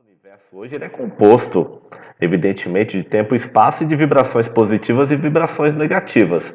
universo hoje ele é composto, evidentemente, de tempo e espaço e de vibrações positivas e vibrações negativas.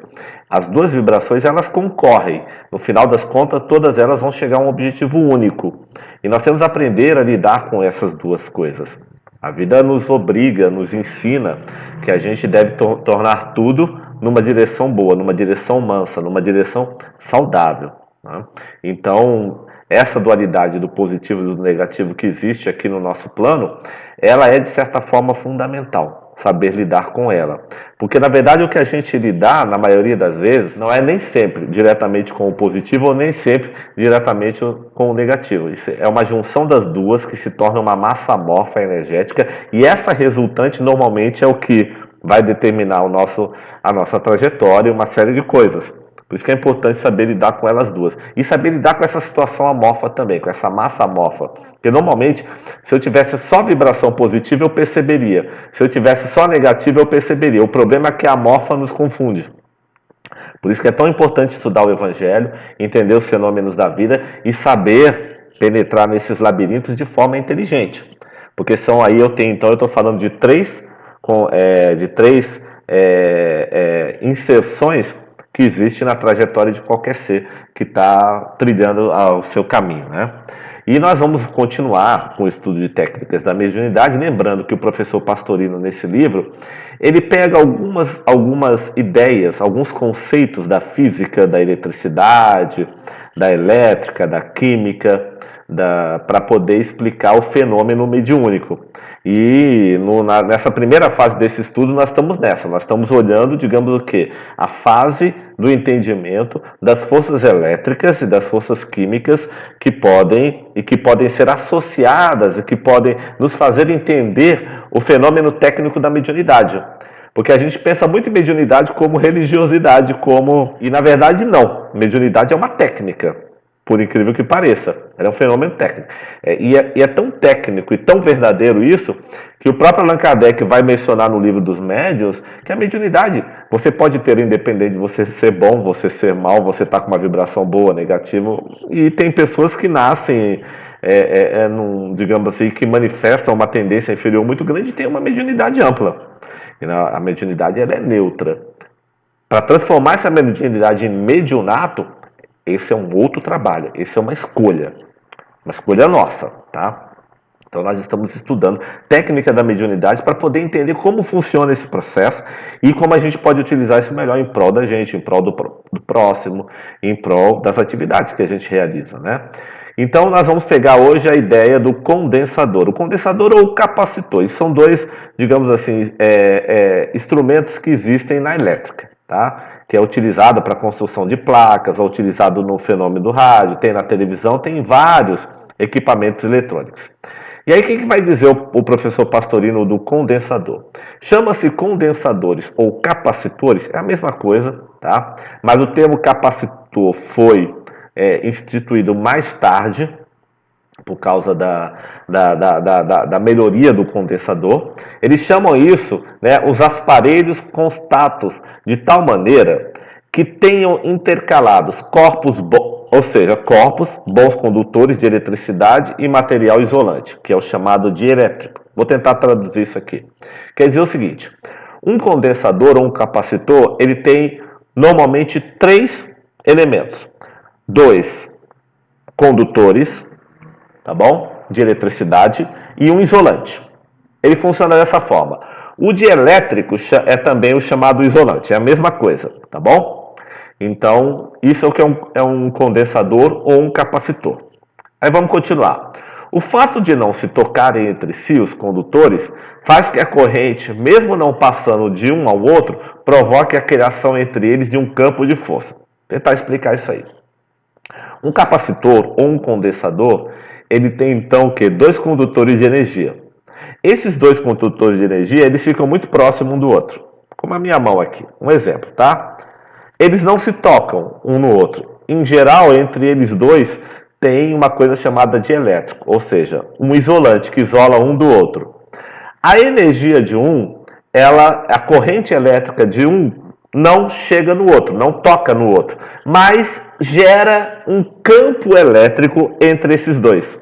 As duas vibrações elas concorrem. No final das contas, todas elas vão chegar a um objetivo único. E nós temos que aprender a lidar com essas duas coisas. A vida nos obriga, nos ensina que a gente deve tornar tudo numa direção boa, numa direção mansa, numa direção saudável, né? Então, essa dualidade do positivo e do negativo que existe aqui no nosso plano, ela é de certa forma fundamental, saber lidar com ela. Porque na verdade o que a gente lidar, na maioria das vezes, não é nem sempre diretamente com o positivo ou nem sempre diretamente com o negativo. Isso é uma junção das duas que se torna uma massa amorfa energética e essa resultante normalmente é o que vai determinar a nossa trajetória e uma série de coisas. Por isso que é importante saber lidar com elas duas. E saber lidar com essa situação amorfa também, com essa massa amorfa. Porque normalmente, se eu tivesse só vibração positiva, eu perceberia. Se eu tivesse só negativa, eu perceberia. O problema é que a amorfa nos confunde. Por isso que é tão importante estudar o Evangelho, entender os fenômenos da vida e saber penetrar nesses labirintos de forma inteligente. Porque são aí, então eu estou falando de três inserções que existe na trajetória de qualquer ser que está trilhando o seu caminho, né? E nós vamos continuar com o estudo de técnicas da mediunidade, lembrando que o professor Pastorino, nesse livro, ele pega algumas ideias, alguns conceitos da física, da eletricidade, da elétrica, da química, para poder explicar o fenômeno mediúnico. E nessa primeira fase desse estudo nós estamos olhando, digamos o que? A fase do entendimento das forças elétricas e das forças químicas que podem ser associadas e que podem nos fazer entender o fenômeno técnico da mediunidade. Porque a gente pensa muito em mediunidade como religiosidade, e na verdade não. Mediunidade é uma técnica. Por incrível que pareça, é um fenômeno técnico. E é tão técnico e tão verdadeiro isso, que o próprio Allan Kardec vai mencionar no livro dos médiuns, que a mediunidade, você pode ter independente de você ser bom, você ser mal, você estar com uma vibração boa, negativa, e tem pessoas que nascem, digamos assim, que manifestam uma tendência inferior muito grande e tem uma mediunidade ampla. E a mediunidade ela é neutra. Para transformar essa mediunidade em mediunato, esse é um outro trabalho, esse é uma escolha nossa, tá? Então nós estamos estudando técnica da mediunidade para poder entender como funciona esse processo e como a gente pode utilizar isso melhor em prol da gente, em prol do próximo, em prol das atividades que a gente realiza, né? Então nós vamos pegar hoje a ideia do condensador. O condensador ou o capacitor, isso são dois, digamos assim, instrumentos que existem na elétrica, tá? Que é utilizado para a construção de placas, é utilizado no fenômeno do rádio, tem na televisão, tem em vários equipamentos eletrônicos. E aí o que vai dizer o professor Pastorino do condensador? Chama-se condensadores ou capacitores, é a mesma coisa, tá? Mas o termo capacitor foi instituído mais tarde, por causa da melhoria do condensador. Eles chamam isso, né, os aparelhos constatos, de tal maneira que tenham intercalados corpos bons condutores de eletricidade e material isolante, que é o chamado dielétrico. Vou tentar traduzir isso aqui. Quer dizer o seguinte, um condensador ou um capacitor, ele tem normalmente três elementos. 2 condutores, tá bom? De eletricidade e um isolante. Ele funciona dessa forma. O dielétrico é também o chamado isolante, é a mesma coisa, tá bom? Então, isso é o que é um condensador ou um capacitor. Aí vamos continuar. O fato de não se tocarem entre si os condutores faz que a corrente, mesmo não passando de um ao outro, provoque a criação entre eles de um campo de força. Vou tentar explicar isso aí. Um capacitor ou um condensador, ele tem então o quê? 2 condutores de energia. Esses 2 condutores de energia, eles ficam muito próximos um do outro. Como a minha mão aqui, um exemplo, tá? Eles não se tocam um no outro. Em geral, entre eles dois, tem uma coisa chamada de elétrico, ou seja, um isolante que isola um do outro. A energia de um, a corrente elétrica de um não chega no outro, não toca no outro, mas gera um campo elétrico entre esses dois.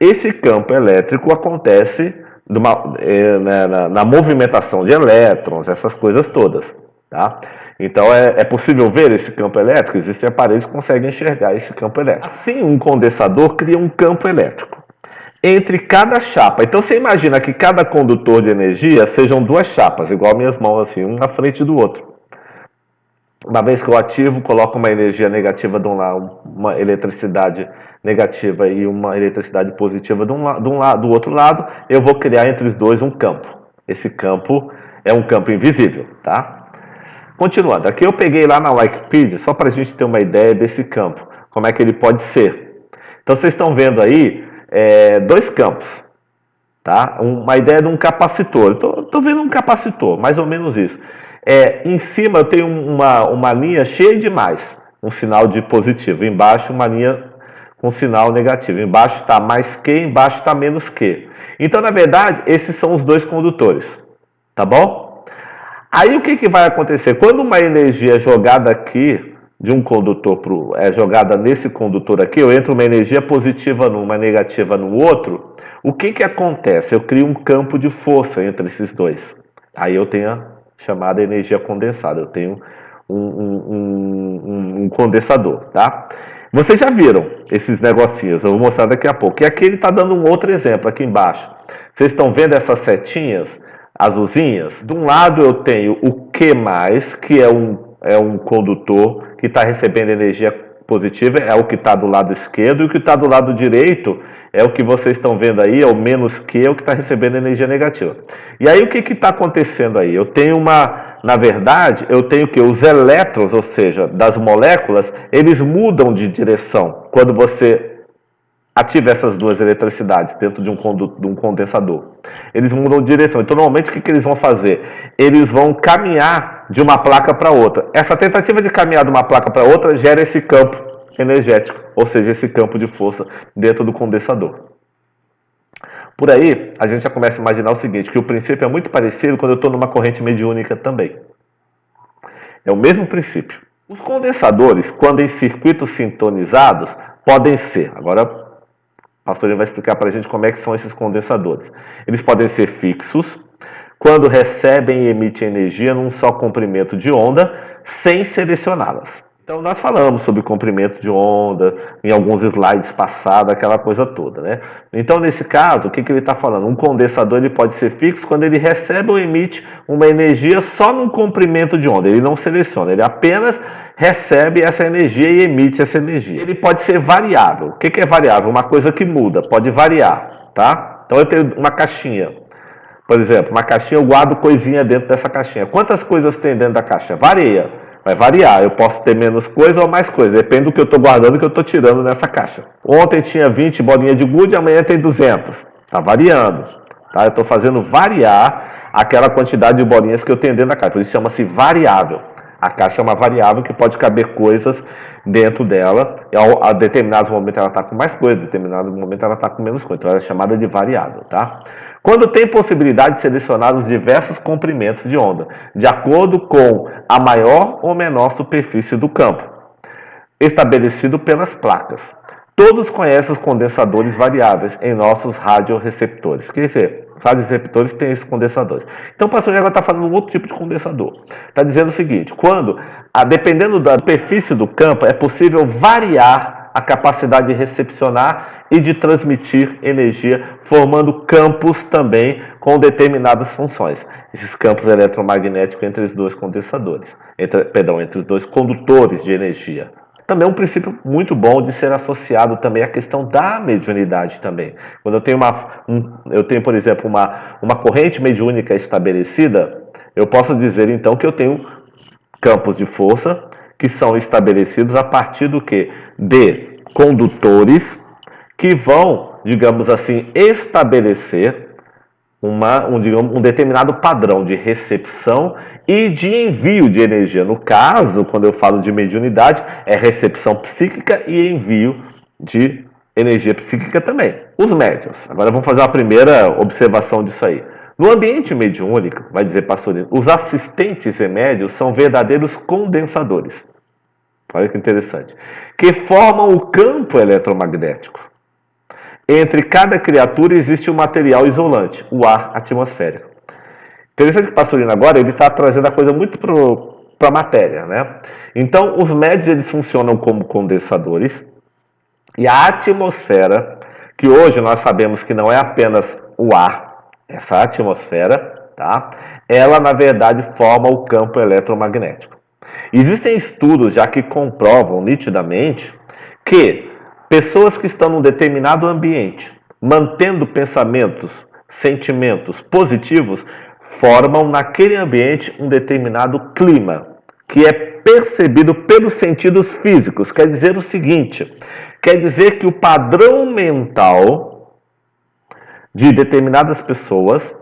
Esse campo elétrico acontece na movimentação de elétrons, essas coisas todas. Tá? Então é possível ver esse campo elétrico? Existem aparelhos que conseguem enxergar esse campo elétrico. Assim, um condensador cria um campo elétrico entre cada chapa. Então você imagina que cada condutor de energia sejam duas chapas, igual minhas mãos, assim, um na frente do outro. Uma vez que eu ativo, coloco uma energia negativa de um lado, uma eletricidade negativa e uma eletricidade positiva do outro lado, eu vou criar entre os dois um campo. Esse campo é um campo invisível, tá? Continuando, aqui eu peguei lá na Wikipedia, só para a gente ter uma ideia desse campo, como é que ele pode ser. Então vocês estão vendo aí dois campos, tá? Uma ideia de um capacitor. Estou vendo um capacitor, mais ou menos isso. Em cima eu tenho uma linha cheia de mais, um sinal de positivo. Embaixo uma linha com sinal negativo. Embaixo está mais que, embaixo está menos que. Então, na verdade, esses são os dois condutores. Tá bom? Aí o que vai acontecer? Quando uma energia é jogada aqui, de um condutor é jogada nesse condutor aqui, eu entro uma energia positiva num, uma negativa no outro, o que acontece? Eu crio um campo de força entre esses dois. Aí eu tenho a chamada energia condensada, eu tenho um condensador, tá? Vocês já viram esses negocinhos, eu vou mostrar daqui a pouco. E aqui ele está dando um outro exemplo, aqui embaixo. Vocês estão vendo essas setinhas azulzinhas? De um lado eu tenho o Q+, que é um condutor que está recebendo energia positiva, é o que está do lado esquerdo, e o que está do lado direito é o que vocês estão vendo aí, é o menos Q, é o que está recebendo energia negativa. E aí o que está acontecendo aí? Eu tenho na verdade, eu tenho que os elétrons, ou seja, das moléculas, eles mudam de direção quando você ativa essas duas eletricidades dentro de um condensador. Eles mudam de direção. Então, normalmente, o que eles vão fazer? Eles vão caminhar de uma placa para outra. Essa tentativa de caminhar de uma placa para outra gera esse campo energético, ou seja, esse campo de força dentro do condensador. Por aí, a gente já começa a imaginar o seguinte, que o princípio é muito parecido quando eu estou numa corrente mediúnica também. É o mesmo princípio. Os condensadores, quando em circuitos sintonizados, podem ser... Agora, o pastor vai explicar para a gente como é que são esses condensadores. Eles podem ser fixos, quando recebem e emitem energia num só comprimento de onda, sem selecioná-las. Então, nós falamos sobre comprimento de onda, em alguns slides passados, aquela coisa toda, né? Então, nesse caso, o que ele está falando? Um condensador ele pode ser fixo quando ele recebe ou emite uma energia só num comprimento de onda. Ele não seleciona, ele apenas recebe essa energia e emite essa energia. Ele pode ser variável. O que é variável? Uma coisa que muda, pode variar, tá? Então, eu tenho uma caixinha. Por exemplo, uma caixinha, eu guardo coisinha dentro dessa caixinha. Quantas coisas tem dentro da caixa? Varia. Vai variar, eu posso ter menos coisa ou mais coisa, depende do que eu estou guardando e do que eu estou tirando nessa caixa. Ontem tinha 20 bolinhas de gude, amanhã tem 200. Está variando. Tá? Eu estou fazendo variar aquela quantidade de bolinhas que eu tenho dentro da caixa. Por isso chama-se variável. A caixa é uma variável que pode caber coisas dentro dela. A determinados momentos ela está com mais coisa, a determinados momentos ela está com menos coisa. Então ela é chamada de variável, tá? Quando tem possibilidade de selecionar os diversos comprimentos de onda, de acordo com a maior ou menor superfície do campo, estabelecido pelas placas. Todos conhecem os condensadores variáveis em nossos radioreceptores. Quer dizer, os radioreceptores têm esses condensadores. Então o pastor agora está falando de um outro tipo de condensador. Está dizendo o seguinte, dependendo da superfície do campo, é possível variar a capacidade de recepcionar e de transmitir energia, formando campos também com determinadas funções. Esses campos eletromagnéticos entre os dois condensadores, entre os dois condutores de energia. Também é um princípio muito bom de ser associado também à questão da mediunidade também. Quando eu tenho, por exemplo, uma corrente mediúnica estabelecida, eu posso dizer então que eu tenho campos de força que são estabelecidos a partir do quê? De condutores que vão, digamos assim, estabelecer um determinado padrão de recepção e de envio de energia. No caso, quando eu falo de mediunidade, é recepção psíquica e envio de energia psíquica também. Os médiuns. Agora vamos fazer uma primeira observação disso aí. No ambiente mediúnico, vai dizer Pastorino, os assistentes e médios são verdadeiros condensadores. Olha que interessante. Que formam o campo eletromagnético. Entre cada criatura existe um material isolante, o ar atmosférico. Interessante que o Pastorino agora ele está trazendo a coisa muito para a matéria, né? Então, os médios eles funcionam como condensadores e a atmosfera, que hoje nós sabemos que não é apenas o ar, essa atmosfera, tá? Ela na verdade forma o campo eletromagnético. Existem estudos já que comprovam nitidamente que pessoas que estão num determinado ambiente, mantendo pensamentos, sentimentos positivos, formam naquele ambiente um determinado clima, que é percebido pelos sentidos físicos. Quer dizer o seguinte, quer dizer que o padrão mental de determinadas pessoas,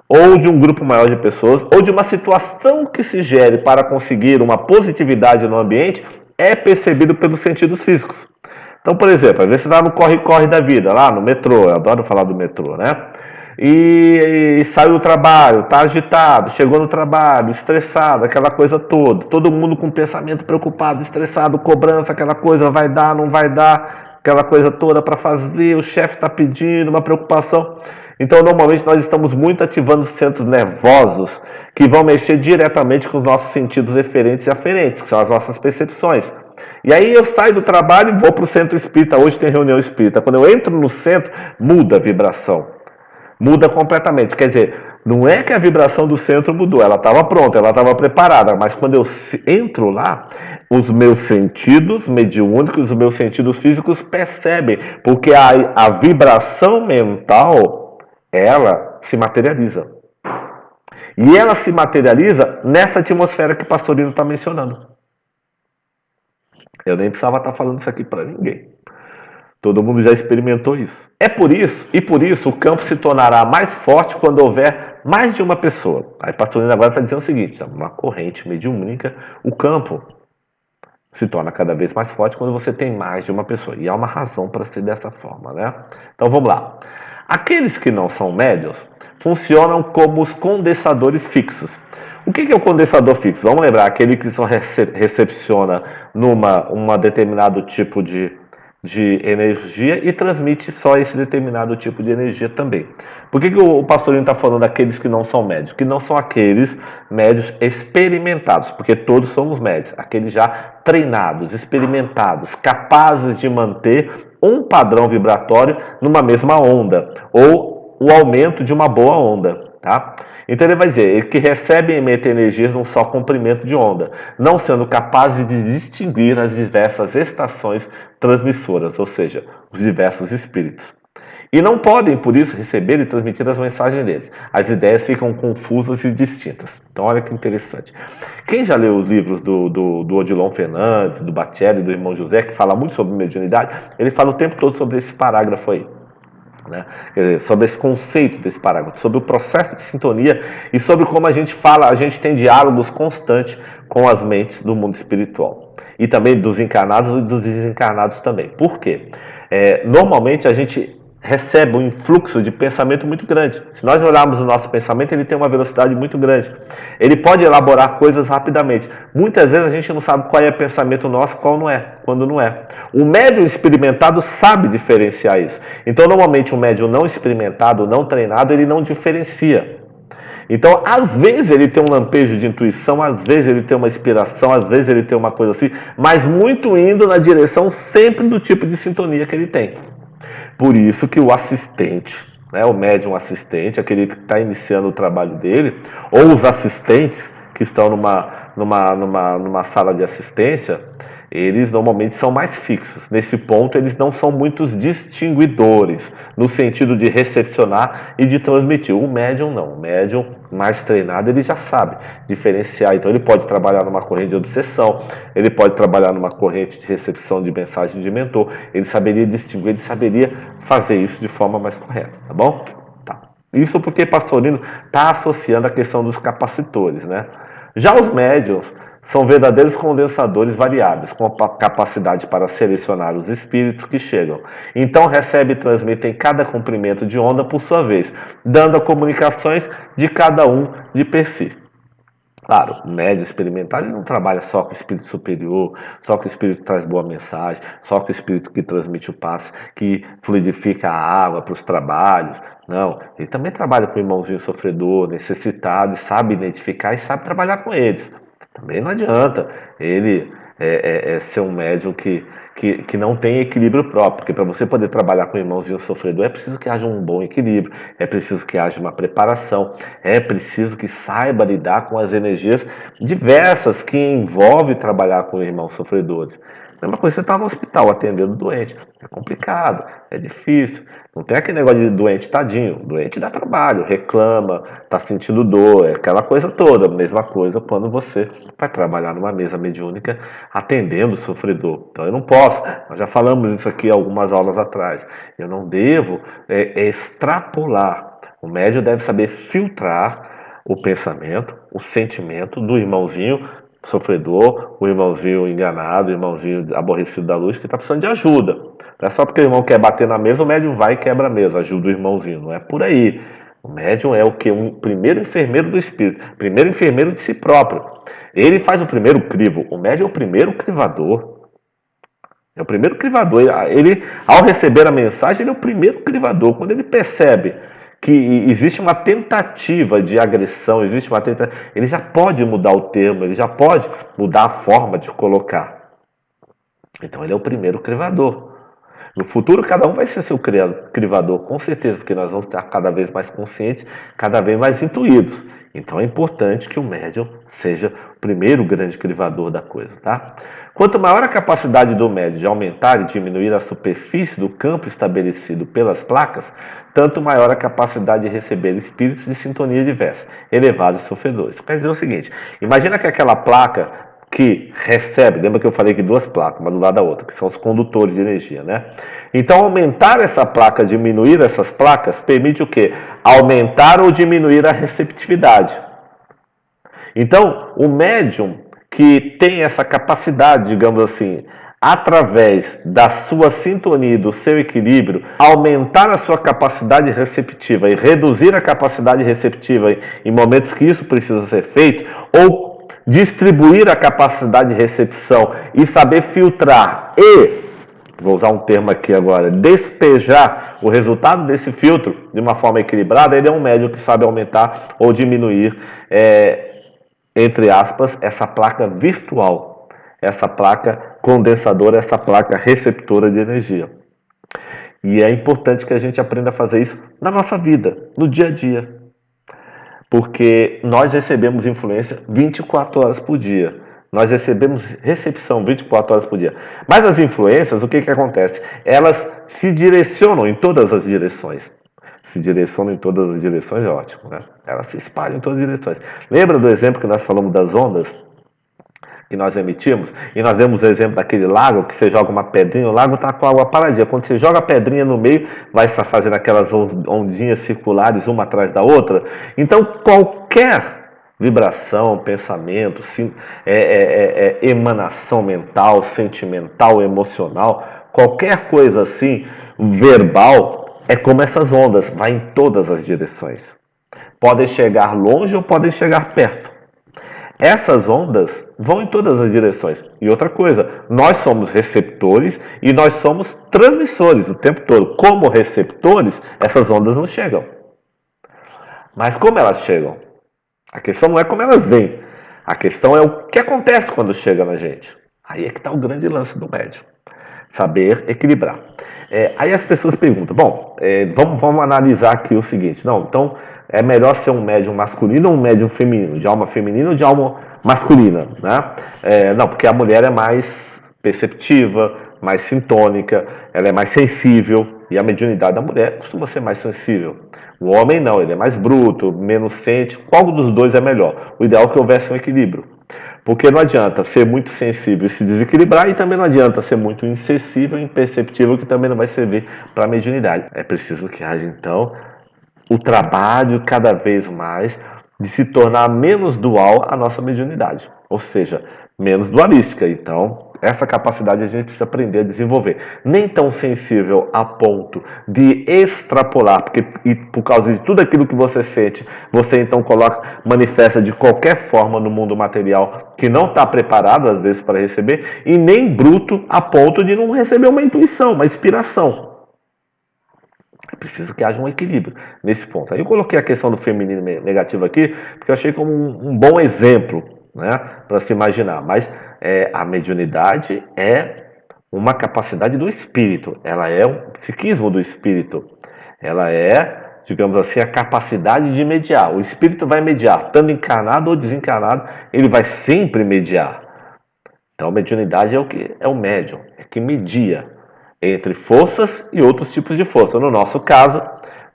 ou de um grupo maior de pessoas, ou de uma situação que se gere para conseguir uma positividade no ambiente, é percebido pelos sentidos físicos. Então, por exemplo, às vezes você está no corre-corre da vida, lá no metrô, eu adoro falar do metrô, né? E saiu do trabalho, está agitado, chegou no trabalho, estressado, aquela coisa toda. Todo mundo com pensamento preocupado, estressado, cobrança, aquela coisa, vai dar, não vai dar, aquela coisa toda para fazer, o chefe está pedindo, uma preocupação. Então, normalmente, nós estamos muito ativando os centros nervosos que vão mexer diretamente com os nossos sentidos referentes e aferentes, que são as nossas percepções. E aí eu saio do trabalho e vou para o centro espírita. Hoje tem reunião espírita. Quando eu entro no centro, muda a vibração. Muda completamente. Quer dizer, não é que a vibração do centro mudou. Ela estava pronta, ela estava preparada. Mas quando eu entro lá, os meus sentidos mediúnicos, os meus sentidos físicos percebem. Porque a vibração mental, ela se materializa. E ela se materializa nessa atmosfera que o Pastorino está mencionando. Eu nem precisava estar falando isso aqui para ninguém. Todo mundo já experimentou isso. É por isso, e por isso, o campo se tornará mais forte quando houver mais de uma pessoa. Aí Pastorino agora está dizendo o seguinte, uma corrente mediúnica, o campo se torna cada vez mais forte quando você tem mais de uma pessoa. E há uma razão para ser dessa forma, né? Então vamos lá. Aqueles que não são médios funcionam como os condensadores fixos. O que é o condensador fixo? Vamos lembrar, aquele que só recepciona numa determinado tipo de energia e transmite só esse determinado tipo de energia também. Por que o Pastorino está falando daqueles que não são médios? Que não são aqueles médios experimentados, porque todos somos médios, aqueles já treinados, experimentados, capazes de manter um padrão vibratório numa mesma onda, ou o aumento de uma boa onda, tá? Então ele vai dizer, ele que recebe e emite energias num só comprimento de onda, não sendo capazes de distinguir as diversas estações transmissoras, ou seja, os diversos espíritos. E não podem, por isso, receber e transmitir as mensagens deles. As ideias ficam confusas e distintas. Então olha que interessante. Quem já leu os livros do Odilon Fernandes, do Batelli, do irmão José, que fala muito sobre mediunidade, ele fala o tempo todo sobre esse parágrafo aí. Né? Sobre esse conceito desse parágrafo, sobre o processo de sintonia e sobre como a gente fala, a gente tem diálogos constantes com as mentes do mundo espiritual e também dos encarnados e dos desencarnados também. Por quê? Normalmente a gente recebe um influxo de pensamento muito grande. Se nós olharmos o nosso pensamento, ele tem uma velocidade muito grande. Ele pode elaborar coisas rapidamente. Muitas vezes a gente não sabe qual é o pensamento nosso, qual não é, quando não é. O médium experimentado sabe diferenciar isso. Então, normalmente, um médium não experimentado, não treinado, ele não diferencia. Então, às vezes ele tem um lampejo de intuição, às vezes ele tem uma inspiração, às vezes ele tem uma coisa assim, mas muito indo na direção sempre do tipo de sintonia que ele tem. Por isso que o assistente, né, o médium assistente, aquele que está iniciando o trabalho dele, ou os assistentes que estão numa sala de assistência, eles normalmente são mais fixos. Nesse ponto, eles não são muitos distinguidores, no sentido de recepcionar e de transmitir. O médium não. O médium mais treinado, ele já sabe diferenciar. Então, ele pode trabalhar numa corrente de obsessão, ele pode trabalhar numa corrente de recepção de mensagem de mentor, ele saberia distinguir, ele saberia fazer isso de forma mais correta, tá bom? Tá. Isso porque Pastorino está associando a questão dos capacitores, né? Já os médiums são verdadeiros condensadores variáveis, com a capacidade para selecionar os espíritos que chegam. Então recebem e transmitem cada comprimento de onda por sua vez, dando a comunicações de cada um de per si. Claro, o médium experimental ele não trabalha só com o espírito superior, só com o espírito que traz boa mensagem, só com o espírito que transmite o passe, que fluidifica a água para os trabalhos. Não, ele também trabalha com o irmãozinho sofredor, necessitado, e sabe identificar e sabe trabalhar com eles. Também não adianta ele ser um médium que não tem equilíbrio próprio, porque para você poder trabalhar com o irmãozinho sofredor é preciso que haja um bom equilíbrio, é preciso que haja uma preparação, é preciso que saiba lidar com as energias diversas que envolve trabalhar com irmãos sofredores. Mesma coisa, você está no hospital atendendo doente. É complicado, é difícil. Não tem aquele negócio de doente tadinho. Doente dá trabalho, reclama, está sentindo dor, é aquela coisa toda. Mesma coisa quando você vai trabalhar numa mesa mediúnica atendendo o sofredor. Então eu não posso, nós já falamos isso aqui algumas aulas atrás. Eu não devo extrapolar. O médium deve saber filtrar o pensamento, o sentimento do irmãozinho sofredor, o irmãozinho enganado, o irmãozinho aborrecido da luz que está precisando de ajuda. Não é só porque o irmão quer bater na mesa, o médium vai e quebra a mesa, ajuda o irmãozinho. Não é por aí. O médium é o que? Um primeiro enfermeiro do espírito, primeiro enfermeiro de si próprio. Ele faz o primeiro crivo. O médium é o primeiro crivador. É o primeiro crivador. Ele, ao receber a mensagem, ele é o primeiro crivador. Quando ele percebe que existe uma tentativa de agressão, ele já pode mudar o termo, ele já pode mudar a forma de colocar. Então ele é o primeiro crivador. No futuro, cada um vai ser seu crivador, com certeza, porque nós vamos estar cada vez mais conscientes, cada vez mais intuídos. Então é importante que o médium seja o primeiro grande crivador da coisa, tá? Quanto maior a capacidade do médium de aumentar e diminuir a superfície do campo estabelecido pelas placas, tanto maior a capacidade de receber espíritos de sintonia diversa, elevados e sofredores. Quer dizer o seguinte, imagina que aquela placa que recebe, lembra que eu falei que duas placas, uma do lado da outra, que são os condutores de energia, né? Então, aumentar essa placa, diminuir essas placas, permite o quê? Aumentar ou diminuir a receptividade. Então, o médium que tem essa capacidade, digamos assim, através da sua sintonia e do seu equilíbrio, aumentar a sua capacidade receptiva e reduzir a capacidade receptiva em momentos que isso precisa ser feito, ou distribuir a capacidade de recepção e saber filtrar e, vou usar um termo aqui agora, despejar o resultado desse filtro de uma forma equilibrada, ele é um médium que sabe aumentar ou diminuir, entre aspas, essa placa virtual, essa placa condensadora, essa placa receptora de energia. E é importante que a gente aprenda a fazer isso na nossa vida, no dia a dia. Porque nós recebemos influência 24 horas por dia. Nós recebemos recepção 24 horas por dia. Mas as influências, o que acontece? Elas se direcionam em todas as direções. Se direcionam em todas as direções é ótimo, né? Elas se espalham em todas as direções. Lembra do exemplo que nós falamos das ondas que nós emitimos? E nós demos o exemplo daquele lago que você joga uma pedrinha, o lago está com a água paradinha. Quando você joga a pedrinha no meio, vai estar fazendo aquelas ondinhas circulares uma atrás da outra. Então, qualquer vibração, pensamento, emanação mental, sentimental, emocional, qualquer coisa assim, verbal, é como essas ondas, vai em todas as direções. Podem chegar longe ou podem chegar perto. Essas ondas vão em todas as direções. E outra coisa, nós somos receptores e nós somos transmissores o tempo todo. Como receptores, essas ondas não chegam. Mas como elas chegam? A questão não é como elas vêm. A questão é o que acontece quando chega na gente. Aí é que está o grande lance do médium. Saber equilibrar. Aí as pessoas perguntam, bom, vamos analisar aqui o seguinte. Não, então é melhor ser um médium masculino ou um médium feminino? De alma feminina ou de alma masculina? Né? Não, porque a mulher é mais perceptiva, mais sintônica, ela é mais sensível. E a mediunidade da mulher costuma ser mais sensível. O homem não, ele é mais bruto, menos sente. Qual dos dois é melhor? O ideal é que houvesse um equilíbrio. Porque não adianta ser muito sensível e se desequilibrar, e também não adianta ser muito insensível e imperceptível, que também não vai servir para a mediunidade. É preciso que haja, então, o trabalho cada vez mais de se tornar menos dual a nossa mediunidade, ou seja, menos dualística. Então, Essa capacidade a gente precisa aprender a desenvolver. Nem tão sensível a ponto de extrapolar, porque e por causa de tudo aquilo que você sente, você então manifesta de qualquer forma no mundo material que não está preparado às vezes para receber, e nem bruto a ponto de não receber uma intuição, uma inspiração. É preciso que haja um equilíbrio nesse ponto. Aí eu coloquei a questão do feminino negativo aqui, porque eu achei como um bom exemplo, né, para se imaginar. Mas a mediunidade é uma capacidade do espírito, ela é um psiquismo do espírito, ela é, digamos assim, a capacidade de mediar. O espírito vai mediar, estando encarnado ou desencarnado, ele vai sempre mediar. Então, a mediunidade é o que é o médium, é que media entre forças e outros tipos de força. No nosso caso,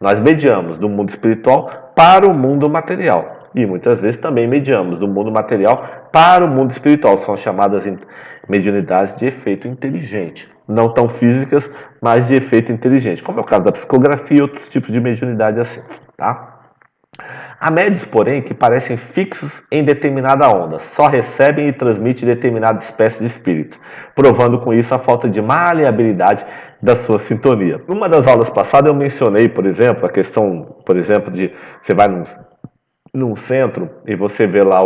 nós mediamos do mundo espiritual para o mundo material. E muitas vezes também mediamos do mundo material para o mundo espiritual. São chamadas mediunidades de efeito inteligente. Não tão físicas, mas de efeito inteligente. Como é o caso da psicografia e outros tipos de mediunidade assim. Tá? Há médios, porém, que parecem fixos em determinada onda, só recebem e transmitem determinada espécie de espíritos, provando com isso a falta de maleabilidade da sua sintonia. Numa das aulas passadas eu mencionei, por exemplo, a questão, por exemplo, de você vai num centro e você vê lá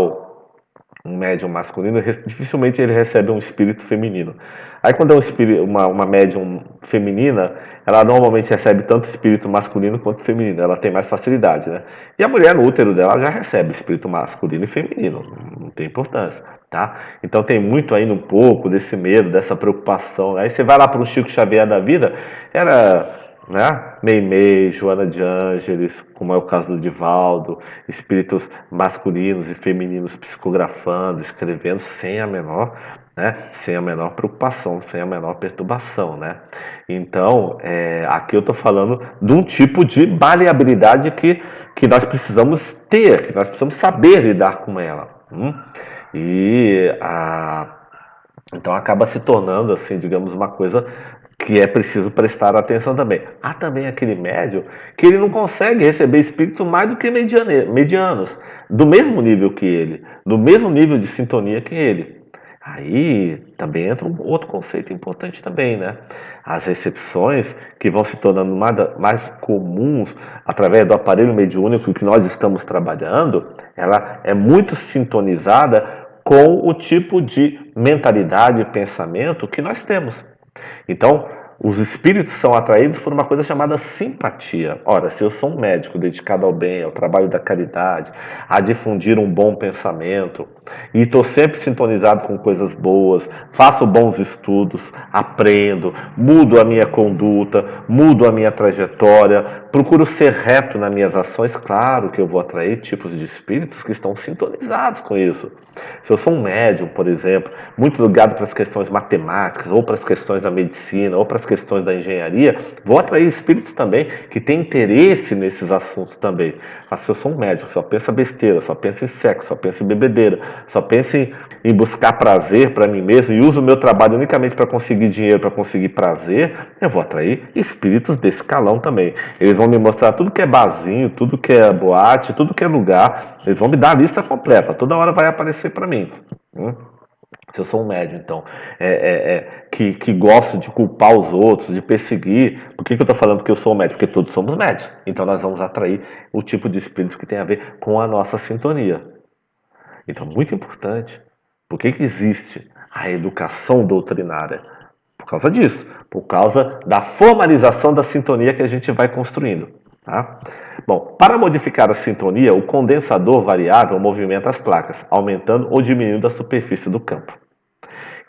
um médium masculino, dificilmente ele recebe um espírito feminino. Aí quando é uma médium feminina, ela normalmente recebe tanto espírito masculino quanto feminino, ela tem mais facilidade, né? E a mulher no útero dela já recebe espírito masculino e feminino, não tem importância, tá? Então tem muito ainda um pouco desse medo, dessa preocupação. Aí você vai lá para o Chico Xavier da vida, era, né? Meimei, Joana de Ângeles, como é o caso do Divaldo, espíritos masculinos e femininos psicografando, escrevendo sem a menor, né? Sem a menor preocupação, sem a menor perturbação, né? Então, aqui eu estou falando de um tipo de maleabilidade que nós precisamos ter, que nós precisamos saber lidar com ela. E então acaba se tornando, assim, digamos, uma coisa que é preciso prestar atenção também. Há também aquele médium que ele não consegue receber espíritos mais do que medianos, do mesmo nível que ele, do mesmo nível de sintonia que ele. Aí também entra um outro conceito importante também, né? As recepções que vão se tornando mais comuns através do aparelho mediúnico que nós estamos trabalhando, ela é muito sintonizada com o tipo de mentalidade e pensamento que nós temos. Então, os espíritos são atraídos por uma coisa chamada simpatia. Ora, se eu sou um médico dedicado ao bem, ao trabalho da caridade, a difundir um bom pensamento, e estou sempre sintonizado com coisas boas, faço bons estudos, aprendo, mudo a minha conduta, mudo a minha trajetória, procuro ser reto nas minhas ações, claro que eu vou atrair tipos de espíritos que estão sintonizados com isso. Se eu sou um médium, por exemplo, muito ligado para as questões matemáticas, ou para as questões da medicina, ou para as questões da engenharia, vou atrair espíritos também que têm interesse nesses assuntos também. Mas se eu sou um médium que só pensa besteira, só pensa em sexo, só pensa em bebedeira, só pensa em buscar prazer para mim mesmo e uso o meu trabalho unicamente para conseguir dinheiro, para conseguir prazer, eu vou atrair espíritos desse calão também. Eles vão me mostrar tudo que é barzinho, tudo que é boate, tudo que é lugar. Eles vão me dar a lista completa. Toda hora vai aparecer para mim. Se eu sou um médium, então, que gosto de culpar os outros, de perseguir. Por que eu estou falando que eu sou um médium? Porque todos somos médios. Então nós vamos atrair o tipo de espírito que tem a ver com a nossa sintonia. Então, muito importante. Por que existe a educação doutrinária? Por causa disso. Por causa da formalização da sintonia que a gente vai construindo. Tá? Bom, para modificar a sintonia, o condensador variável movimenta as placas, aumentando ou diminuindo a superfície do campo.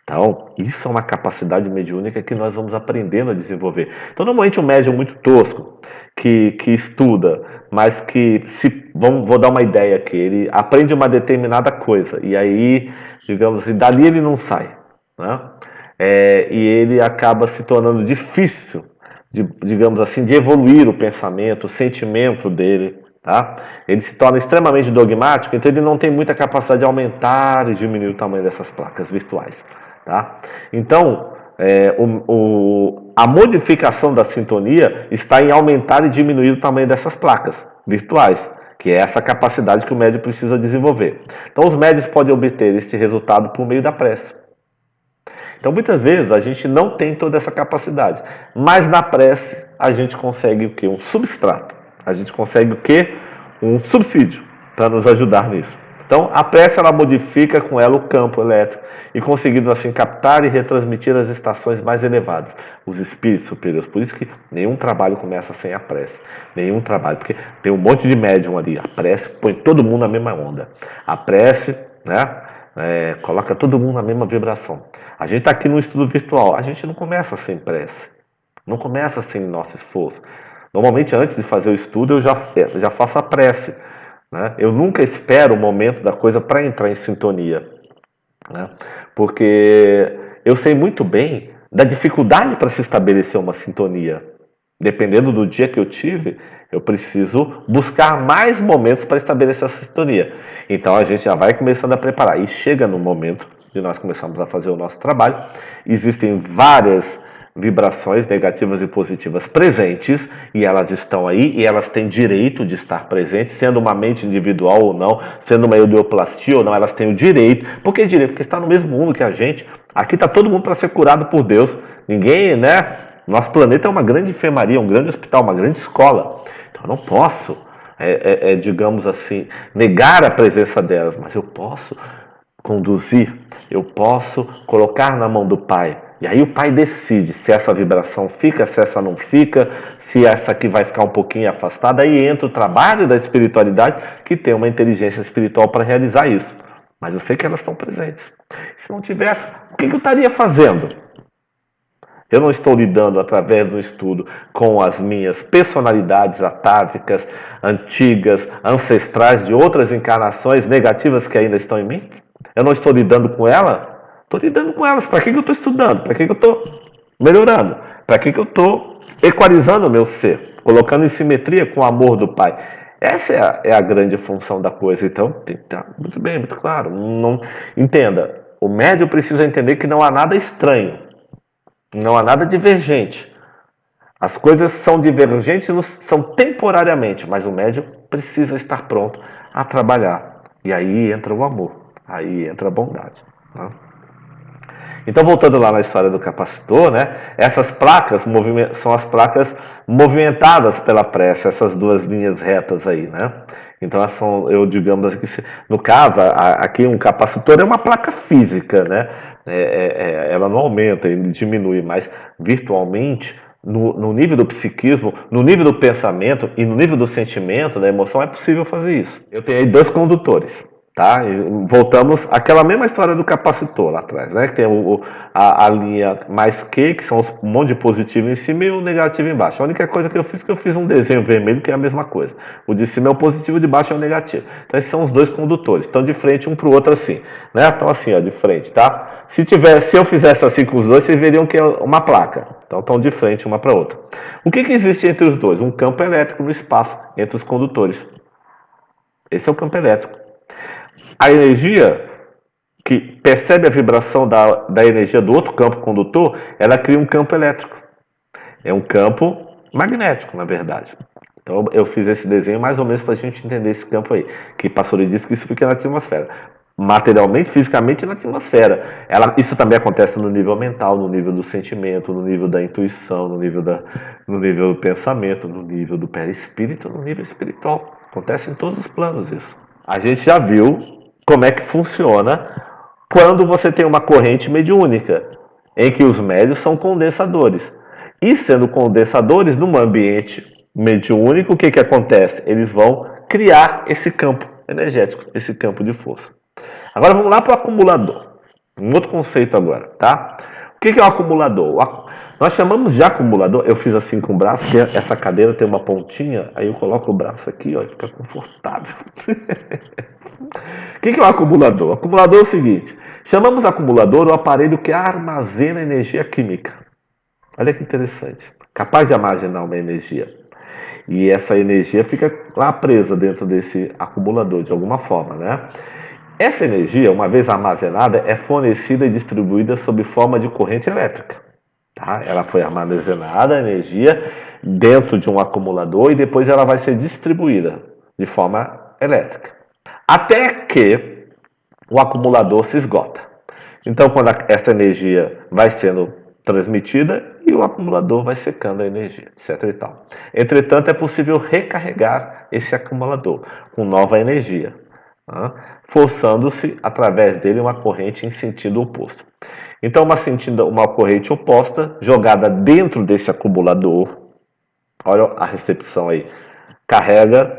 Então, isso é uma capacidade mediúnica que nós vamos aprendendo a desenvolver. Então, normalmente um médium muito tosco, que estuda, mas vou dar uma ideia aqui, ele aprende uma determinada coisa, e aí, digamos assim, dali ele não sai. Né? E ele acaba se tornando difícil, digamos assim, de evoluir o pensamento, o sentimento dele. Tá? Ele se torna extremamente dogmático, então ele não tem muita capacidade de aumentar e diminuir o tamanho dessas placas virtuais. Tá? Então, a modificação da sintonia está em aumentar e diminuir o tamanho dessas placas virtuais, que é essa capacidade que o médium precisa desenvolver. Então, os médios podem obter este resultado por meio da prece. Então, muitas vezes, a gente não tem toda essa capacidade. Mas na prece, a gente consegue o quê? Um substrato. A gente consegue o quê? Um subsídio para nos ajudar nisso. Então, a prece, ela modifica com ela o campo elétrico e conseguindo assim captar e retransmitir as estações mais elevadas, os espíritos superiores. Por isso que nenhum trabalho começa sem a prece. Nenhum trabalho, porque tem um monte de médium ali. A prece põe todo mundo na mesma onda. A prece, né? Coloca todo mundo na mesma vibração. A gente está aqui no estudo virtual, a gente não começa sem prece, não começa sem nosso esforço. Normalmente, antes de fazer o estudo, eu já faço a prece. Né? Eu nunca espero o momento da coisa para entrar em sintonia. Né? Porque eu sei muito bem da dificuldade para se estabelecer uma sintonia. Dependendo do dia que eu tive, eu preciso buscar mais momentos para estabelecer essa sintonia. Então a gente já vai começando a preparar. E chega no momento de nós começarmos a fazer o nosso trabalho. Existem várias vibrações negativas e positivas presentes, e elas estão aí, e elas têm direito de estar presentes, sendo uma mente individual ou não, sendo uma eudioplastia ou não, elas têm o direito. Por que direito? Porque está no mesmo mundo que a gente. Aqui está todo mundo para ser curado por Deus. Ninguém, né? Nosso planeta é uma grande enfermaria, um grande hospital, uma grande escola. Então eu não posso, digamos assim, negar a presença delas, mas eu posso conduzir, eu posso colocar na mão do Pai. E aí o Pai decide se essa vibração fica, se essa não fica, se essa aqui vai ficar um pouquinho afastada. Aí entra o trabalho da espiritualidade, que tem uma inteligência espiritual para realizar isso. Mas eu sei que elas estão presentes. Se não tivesse, o que eu estaria fazendo? Eu não estou lidando através do estudo com as minhas personalidades atávicas, antigas, ancestrais de outras encarnações negativas que ainda estão em mim? Eu não estou lidando com ela? Estou lidando com elas. Para que eu estou estudando? Para que eu estou melhorando? Para que eu estou equalizando o meu ser? Colocando em simetria com o amor do Pai. Essa é a grande função da coisa. Então, tem que estar muito bem, muito claro. Não, entenda, o médium precisa entender que não há nada estranho. Não há nada divergente. As coisas são divergentes, são temporariamente, mas o médium precisa estar pronto a trabalhar. E aí entra o amor, aí entra a bondade. Né? Então, voltando lá na história do capacitor, né? Essas placas são as placas movimentadas pela prece, essas duas linhas retas aí, né? Então, elas são, eu digamos assim, no caso, aqui um capacitor é uma placa física, né? Ela não aumenta, ele diminui, mas virtualmente, no nível do psiquismo, no nível do pensamento e no nível do sentimento, da emoção, é possível fazer isso. Eu tenho aí dois condutores. Tá? E voltamos àquela mesma história do capacitor lá atrás, né? Que tem a linha mais Q, que são um monte de positivo em cima e o negativo embaixo. A única coisa que eu fiz um desenho vermelho que é a mesma coisa. O de cima é o positivo, o de baixo é o negativo. Então esses são os dois condutores, estão de frente um para o outro assim, né? Então assim, ó, de frente, tá? Se eu fizesse assim com os dois, vocês veriam que é uma placa. Então estão de frente uma para a outra. O que existe entre os dois? Um campo elétrico no espaço entre os condutores. Esse é o campo elétrico. A energia que percebe a vibração da energia do outro campo condutor, ela cria um campo elétrico. É um campo magnético, na verdade. Então eu fiz esse desenho mais ou menos para a gente entender esse campo aí. Que Pastorini disse que isso fica na atmosfera. Materialmente, fisicamente na atmosfera. Isso também acontece no nível mental, no nível do sentimento, no nível da intuição, no nível do pensamento, no nível do perispírito, no nível espiritual. Acontece em todos os planos isso. A gente já viu como é que funciona quando você tem uma corrente mediúnica, em que os médios são condensadores. E sendo condensadores, num ambiente mediúnico, o que acontece? Eles vão criar esse campo energético, esse campo de força. Agora vamos lá para o acumulador. Um outro conceito agora, tá? O que é o acumulador? Nós chamamos de acumulador, eu fiz assim com o braço, que essa cadeira tem uma pontinha, aí eu coloco o braço aqui, ó, e fica confortável. O que é o acumulador? O acumulador é o seguinte: chamamos acumulador o aparelho que armazena energia química. Olha que interessante. Capaz de armazenar uma energia. E essa energia fica lá presa dentro desse acumulador, de alguma forma, né? Essa energia, uma vez armazenada, é fornecida e distribuída sob forma de corrente elétrica. Tá? Ela foi armazenada, a energia, dentro de um acumulador e depois ela vai ser distribuída de forma elétrica. Até que o acumulador se esgota. Então, quando essa energia vai sendo transmitida e o acumulador vai secando a energia, etc. e tal. Entretanto, é possível recarregar esse acumulador com nova energia, tá? Forçando-se através dele uma corrente em sentido oposto. Então, uma corrente oposta jogada dentro desse acumulador, olha a recepção aí, carrega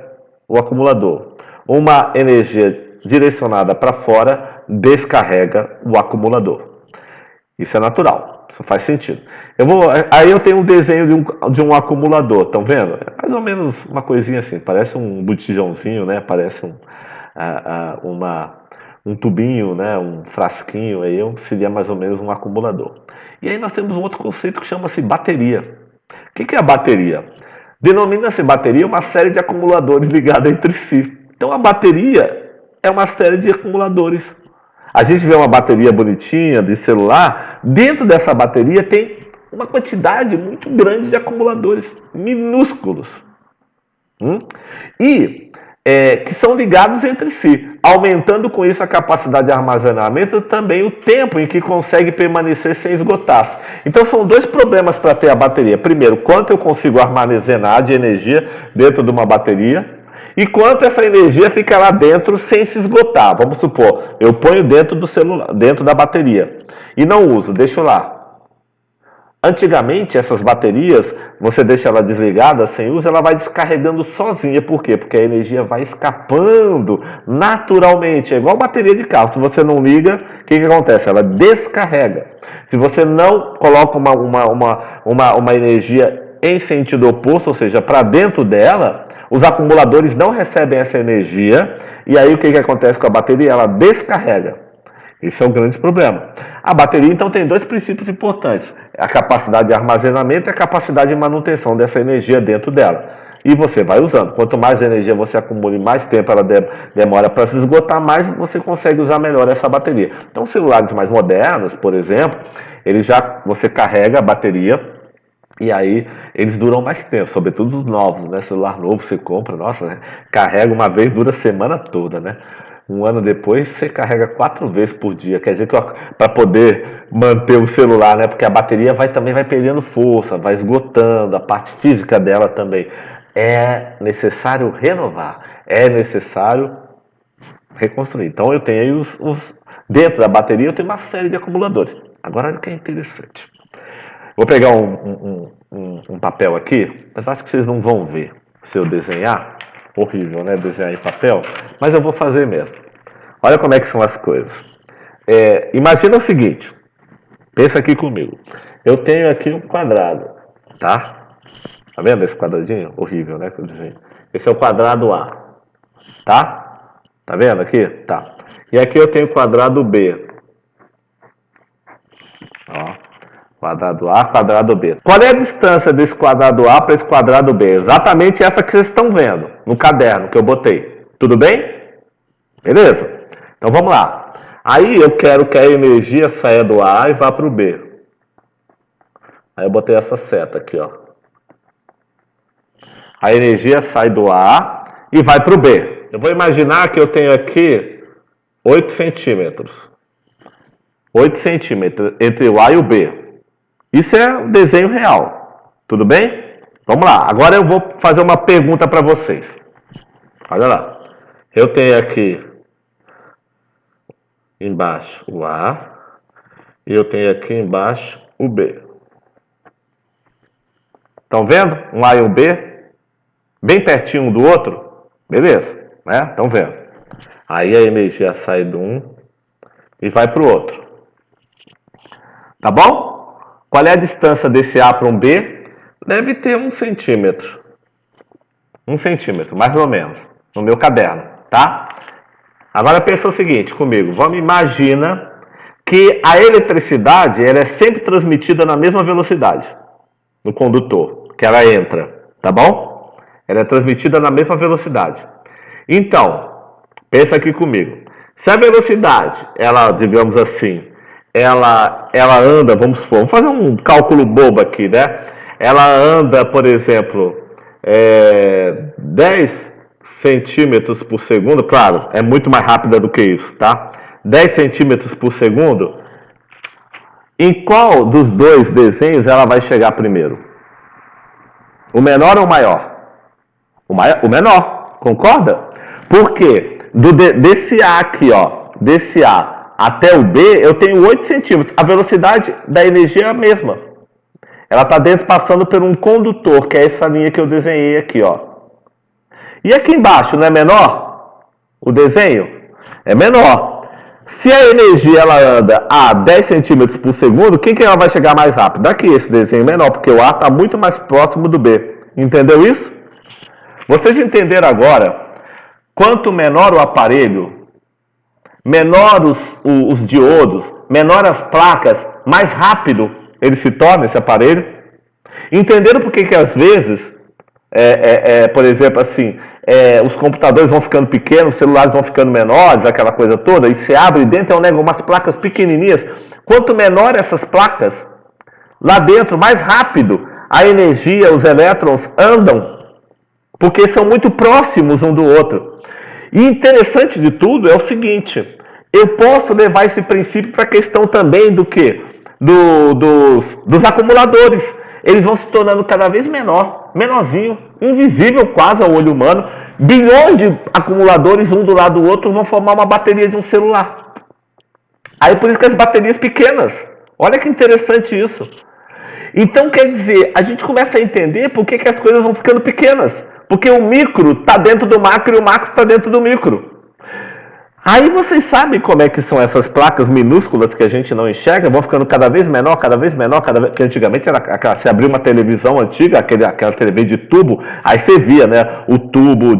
o acumulador. Uma energia direcionada para fora descarrega o acumulador. Isso é natural, isso faz sentido. Aí eu tenho um desenho de um acumulador, estão vendo? É mais ou menos uma coisinha assim, parece um botijãozinho, né? Parece um tubinho, né? Um frasquinho, aí seria mais ou menos um acumulador. E aí nós temos um outro conceito que chama-se bateria. O que é a bateria? Denomina-se bateria uma série de acumuladores ligados entre si. Então a bateria é uma série de acumuladores. A gente vê uma bateria bonitinha de celular, dentro dessa bateria tem uma quantidade muito grande de acumuladores minúsculos. Que são ligados entre si, aumentando com isso a capacidade de armazenamento e também o tempo em que consegue permanecer sem esgotar-se. Então são dois problemas para ter a bateria. Primeiro, quanto eu consigo armazenar de energia dentro de uma bateria e quanto essa energia fica lá dentro sem se esgotar. Vamos supor, eu ponho dentro do celular, dentro da bateria e não uso, deixo lá. Antigamente, essas baterias, você deixa ela desligada, sem uso, ela vai descarregando sozinha. Por quê? Porque a energia vai escapando naturalmente. É igual bateria de carro. Se você não liga, o que acontece? Ela descarrega. Se você não coloca uma energia em sentido oposto, ou seja, para dentro dela, os acumuladores não recebem essa energia. E aí o que acontece com a bateria? Ela descarrega. Isso é um grande problema. A bateria, então, tem dois princípios importantes. A capacidade de armazenamento e a capacidade de manutenção dessa energia dentro dela. E você vai usando. Quanto mais energia você acumula e mais tempo ela demora para se esgotar, mais você consegue usar melhor essa bateria. Então, celulares mais modernos, por exemplo, você carrega a bateria e aí eles duram mais tempo, sobretudo os novos, né? Celular novo você compra, nossa, né? Carrega uma vez, dura a semana toda, né? Um ano depois você carrega 4 vezes por dia. Quer dizer que para poder manter o celular, né? Porque a bateria também vai perdendo força, vai esgotando, a parte física dela também. É necessário renovar, é necessário reconstruir. Então eu tenho aí dentro da bateria eu tenho uma série de acumuladores. Agora olha o que é interessante. Vou pegar um papel aqui, mas acho que vocês não vão ver se eu desenhar. Horrível, né? Desenhar em papel. Mas eu vou fazer mesmo. Olha como é que são as coisas. Imagina o seguinte. Pensa aqui comigo. Eu tenho aqui um quadrado. Tá? Tá vendo esse quadradinho? Horrível, né? Esse é o quadrado A. Tá? Tá vendo aqui? Tá. E aqui eu tenho o quadrado B. Ó. Quadrado A, quadrado B. Qual é a distância desse quadrado A para esse quadrado B? Exatamente essa que vocês estão vendo no caderno que eu botei. Tudo bem? Beleza? Então vamos lá. Aí eu quero que a energia saia do A e vá para o B. Aí eu botei essa seta aqui, ó. A energia sai do A e vai para o B. Eu vou imaginar que eu tenho aqui 8 centímetros. 8 centímetros entre o A e o B. Isso é um desenho real. Tudo bem? Vamos lá. Agora eu vou fazer uma pergunta para vocês. Olha lá. Eu tenho aqui embaixo o A e eu tenho aqui embaixo o B. Estão vendo? Um A e um B? Bem pertinho um do outro? Beleza, né? Estão vendo? Aí a energia sai de um e vai para o outro. Tá bom? Qual é a distância desse A para um B? Deve ter 1 centímetro. 1 centímetro, mais ou menos, no meu caderno, tá? Agora pensa o seguinte comigo. Vamos imaginar que a eletricidade ela é sempre transmitida na mesma velocidade no condutor, que ela entra, tá bom? Ela é transmitida na mesma velocidade. Então, pensa aqui comigo. Se a velocidade, ela, digamos assim, ela anda, vamos fazer um cálculo bobo aqui, né? Ela anda, por exemplo, 10 centímetros por segundo, claro, é muito mais rápida do que isso, tá? 10 centímetros por segundo, Em qual dos dois desenhos ela vai chegar primeiro? O menor ou o maior? O menor, concorda? Porque desse A aqui, ó, desse A até o B, eu tenho 8 centímetros. A velocidade da energia é a mesma. Ela está dentro passando por um condutor, que é essa linha que eu desenhei aqui, ó. E aqui embaixo, não é menor? O desenho é menor. Se a energia ela anda a 10 centímetros por segundo, quem que ela vai chegar mais rápido? Aqui, esse desenho menor, porque o A está muito mais próximo do B. Entendeu isso? Vocês entenderam agora? Quanto menor o aparelho, menor os diodos, menor as placas, mais rápido ele se torna esse aparelho. Entenderam por que às vezes, por exemplo, assim, os computadores vão ficando pequenos, os celulares vão ficando menores, aquela coisa toda, e você abre dentro, umas placas pequenininhas. Quanto menor essas placas, lá dentro, mais rápido a energia, os elétrons andam, porque são muito próximos um do outro. E interessante de tudo é o seguinte, eu posso levar esse princípio para a questão também do que? Dos acumuladores. Eles vão se tornando cada vez menorzinho, invisível quase ao olho humano. Bilhões de acumuladores, um do lado do outro, vão formar uma bateria de um celular. Aí por isso que as baterias pequenas. Olha que interessante isso. Então quer dizer, a gente começa a entender por que as coisas vão ficando pequenas. Porque o micro está dentro do macro e o macro está dentro do micro. Aí vocês sabem como é que são essas placas minúsculas que a gente não enxerga, vão ficando cada vez menor, que antigamente era você abria uma televisão antiga, aquela televisão de tubo, aí você via, né, o tubo,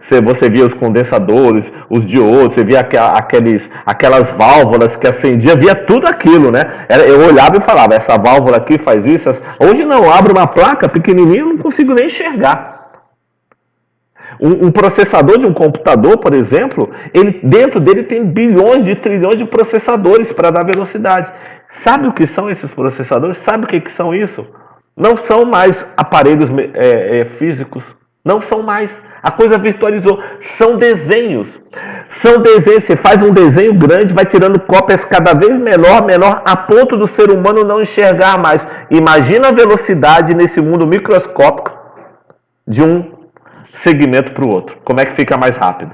você via os condensadores, os diodos, você via aquelas válvulas que acendia, via tudo aquilo, né, eu olhava e falava, essa válvula aqui faz isso, hoje não, eu abro uma placa pequenininha, eu não consigo nem enxergar. Um processador de um computador, por exemplo, dentro dele tem bilhões de trilhões de processadores para dar velocidade. Sabe o que são esses processadores? Sabe o que são isso? Não são mais aparelhos físicos. Não são mais. A coisa virtualizou. São desenhos. São desenhos. Você faz um desenho grande, vai tirando cópias cada vez menor, a ponto do ser humano não enxergar mais. Imagina a velocidade nesse mundo microscópico de um segmento para o outro. Como é que fica mais rápido?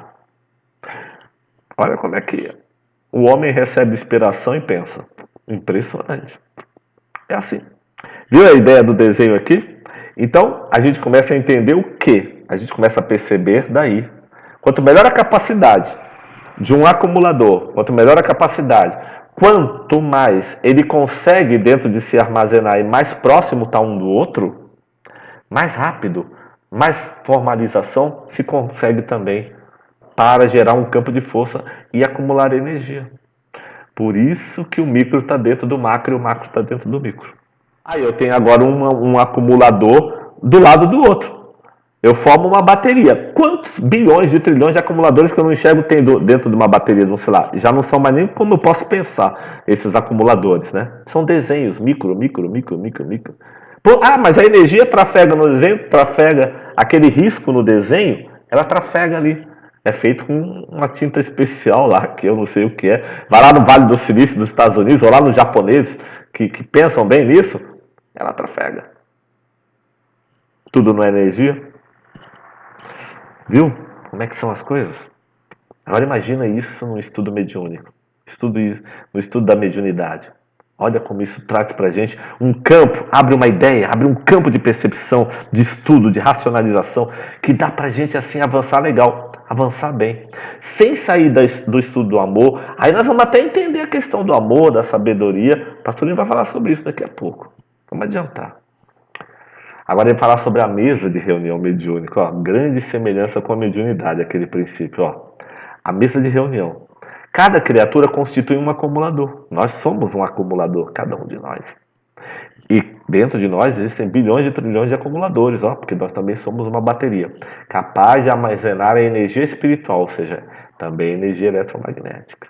Olha como é que o homem recebe inspiração e pensa. Impressionante. É assim. Viu a ideia do desenho aqui? Então, a gente começa a entender o que? A gente começa a perceber daí. Quanto melhor a capacidade de um acumulador, quanto melhor a capacidade, quanto mais ele consegue dentro de se armazenar e mais próximo está um do outro, mais rápido, mais formalização se consegue também para gerar um campo de força e acumular energia. Por isso que o micro está dentro do macro e o macro está dentro do micro. Aí eu tenho agora um acumulador do lado do outro. Eu formo uma bateria. Quantos bilhões de trilhões de acumuladores que eu não enxergo tem dentro de uma bateria de um celular? Já não são mais nem como eu posso pensar esses acumuladores, né? São desenhos, micro. Mas a energia trafega no desenho, trafega aquele risco no desenho, ela trafega ali. É feito com uma tinta especial lá, que eu não sei o que é. Vai lá no Vale do Silício dos Estados Unidos, ou lá nos japoneses, que pensam bem nisso, ela trafega. Tudo não é energia. Viu? Como é que são as coisas? Agora imagina isso num estudo mediúnico. No estudo da mediunidade. Olha como isso traz para a gente um campo, abre uma ideia, abre um campo de percepção, de estudo, de racionalização, que dá para a gente assim avançar legal, avançar bem. Sem sair do estudo do amor, aí nós vamos até entender a questão do amor, da sabedoria. O pastorinho vai falar sobre isso daqui a pouco. Vamos adiantar. Agora ele vai falar sobre a mesa de reunião mediúnica. Ó, grande semelhança com a mediunidade, aquele princípio. Ó. A mesa de reunião. Cada criatura constitui um acumulador. Nós somos um acumulador, cada um de nós. E dentro de nós existem bilhões de trilhões de acumuladores, ó, porque nós também somos uma bateria, capaz de armazenar a energia espiritual, ou seja, também energia eletromagnética.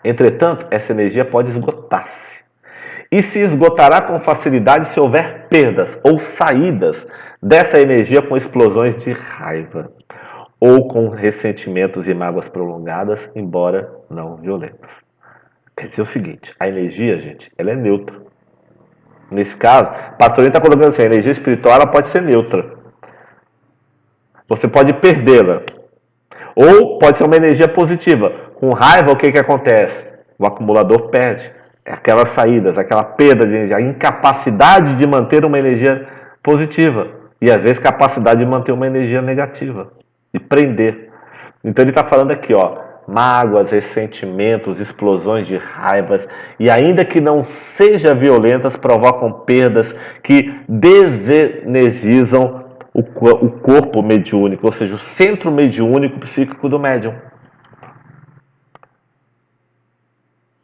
Entretanto, essa energia pode esgotar-se. E se esgotará com facilidade se houver perdas ou saídas dessa energia com explosões de raiva ou com ressentimentos e mágoas prolongadas, embora não violentas. Quer dizer o seguinte, a energia, gente, ela é neutra. Nesse caso, o pastorinho está colocando assim, a energia espiritual ela pode ser neutra. Você pode perdê-la. Ou pode ser uma energia positiva. Com raiva, o que, que acontece? O acumulador perde. Aquelas saídas, aquela perda de energia, a incapacidade de manter uma energia positiva. E às vezes capacidade de manter uma energia negativa. De prender. Então ele está falando aqui, ó, mágoas, ressentimentos, explosões de raivas, e ainda que não sejam violentas, provocam perdas que desenergizam o corpo mediúnico, ou seja, o centro mediúnico psíquico do médium.